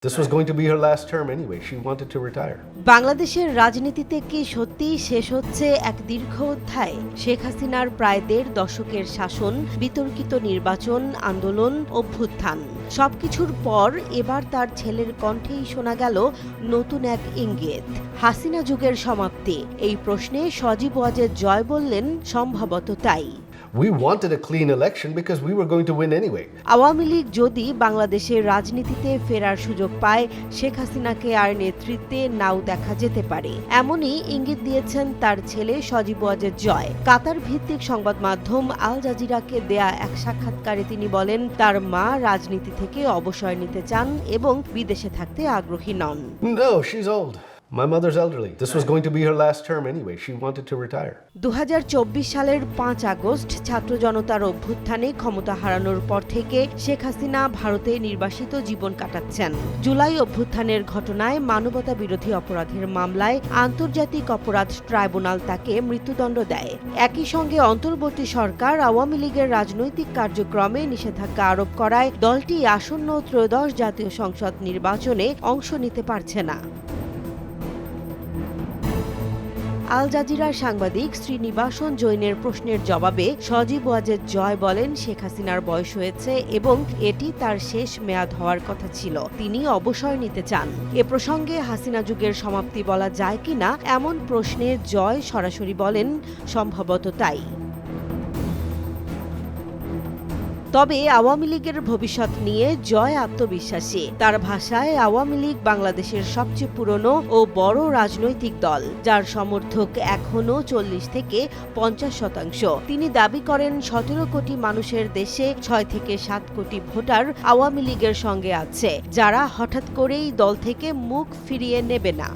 This was going to be her last term anyway. She wanted to retire. বাংলাদেশের রাজনীতিতে কি সত্যিই শেষ হচ্ছে এক দীর্ঘ অধ্যায়? শেখ হাসিনার প্রায় ১.৫ দশকের শাসন, বিতর্কিত নির্বাচন, আন্দোলন, অভ্যুত্থান সবকিছুর পর এবার তার ছেলের কণ্ঠেই শোনা গেল নতুন এক ইঙ্গিত। হাসিনা যুগের সমাপ্তি। এই প্রশ্নে সজীব ওয়াজেদ জয় বললেন, সম্ভবত তাই। We wanted a clean election because we were going to win anyway. Awami League যদি বাংলাদেশের রাজনীতিতে ফেরার সুযোগ পায়, শেখ হাসিনাকে আর নেতৃত্বে নাও দেখা যেতে পারে। এমনই ইঙ্গিত দিয়েছেন তার ছেলে সজীব ওয়াজেদ জয়। কাতার ভিত্তিক সংবাদ মাধ্যম আল জাজিরাকে দেয়া এক সাক্ষাৎকারে তিনি বলেন, তার মা রাজনীতি থেকে অবসর নিতে চান এবং বিদেশে থাকতে আগ্রহী নন। No, she's old. My mother's elderly. This was going to be her last term anyway. She wanted to retire. ২০২৪ সালের ৫ আগস্ট ছাত্র জনতার অভ্যুত্থানে ক্ষমতা হারানোর পর থেকে শেখ হাসিনা ভারতে নির্বাসিত জীবন কাটাচ্ছেন। জুলাই অভ্যুত্থানের ঘটনায় মানবতা বিরোধী অপরাধের মামলায় আন্তর্জাতিক অপরাধ ট্রাইব্যুনাল তাকে মৃত্যুদণ্ড দেয়। একই সঙ্গে অন্তর্বর্তী সরকার আওয়ামী লীগের রাজনৈতিক কার্যক্রমে নিষেধাজ্ঞা আরোপ করায় দলটি আসন্ন ত্রয়োদশ জাতীয় সংসদ নির্বাচনে অংশ নিতে পারছে না। আল জাজিরার সাংবাদিক শ্রীনিবাসন জৈনের প্রশ্নের জবাবে সজীব ওয়াজেদ জয় বলেন, শেখ হাসিনার বয়স হয়েছে এবং এটি তার শেষ মেয়াদ হওয়ার কথা ছিল। তিনি অবসর নিতে চান। এ প্রসঙ্গে হাসিনা যুগের সমাপ্তি বলা যায় কিনা এমন প্রশ্নে জয় সরাসরি বলেন, সম্ভবত তাই। তবে আওয়ামী লীগের ভবিষ্যৎ নিয়ে জয় আত্মবিশ্বাসী। তার ভাষায়, আওয়ামী লীগ বাংলাদেশের সবচেয়ে পুরনো ও বড় রাজনৈতিক দল, যার সমর্থক এখনও ৪০ থেকে ৫০%। তিনি দাবি করেন, ১৭ কোটি মানুষের দেশে ৬ থেকে ৭ কোটি ভোটার আওয়ামী লীগের সঙ্গে আছে, যারা হঠাৎ করেই দল থেকে মুখ ফিরিয়ে নেবে না।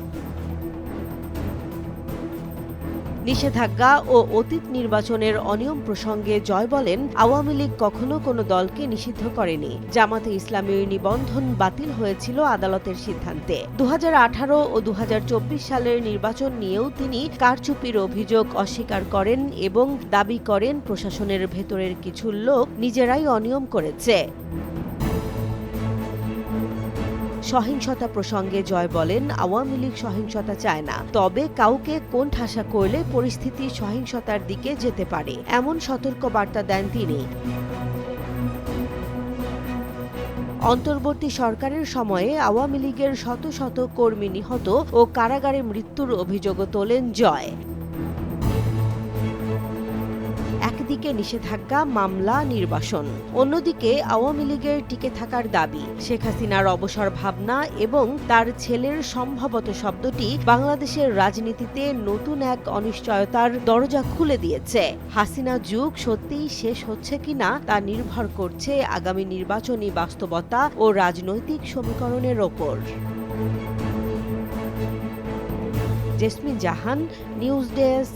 নিষেধাজ্ঞা ও অতীত নির্বাচনের অনিয়ম প্রসঙ্গে জয় বলেন, আওয়ামী লীগ কখনো কোনো দলকে নিষিদ্ধ করেনি। জামাতে ইসলামীর নিবন্ধন বাতিল হয়েছিল আদালতের সিদ্ধান্তে। ২০১৮ ও ২০২৪ সালের নির্বাচন নিয়েও তিনি কারচুপির অভিযোগ অস্বীকার করেন এবং দাবি করেন, প্রশাসনের ভেতরের কিছু লোক নিজেরাই অনিয়ম করেছে। সহিংসতা প্রসঙ্গে জয় বলেন, আওয়ামী লীগ সহিংসতা চায় না, তবে কাউকে কোণঠাসা করলে পরিস্থিতি সহিংসতার দিকে যেতে পারে, এমন সতর্ক বার্তা দেন তিনি। অন্তর্বর্তী সরকারের সময়ে আওয়ামী লীগের শত শত কর্মী নিহত ও কারাগারে মৃত্যুর অভিযোগও তোলেন জয়। একদিকে নিষেধাজ্ঞা, মামলা, নির্বাসন, অন্যদিকে আওয়ামী লীগের টিকে থাকার দাবি। শেখ হাসিনার অবসর ভাবনা এবং তার ছেলের সম্ভবত শব্দটি বাংলাদেশের রাজনীতিতে নতুন এক অনিশ্চয়তার দরজা খুলে দিয়েছে। হাসিনা যুগ সত্যিই শেষ হচ্ছে কিনা তা নির্ভর করছে আগামী নির্বাচনী বাস্তবতা ও রাজনৈতিক সমীকরণের ওপর। জেসমিন জাহান, নিউজ ডেস্ক,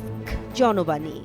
জনবাণী।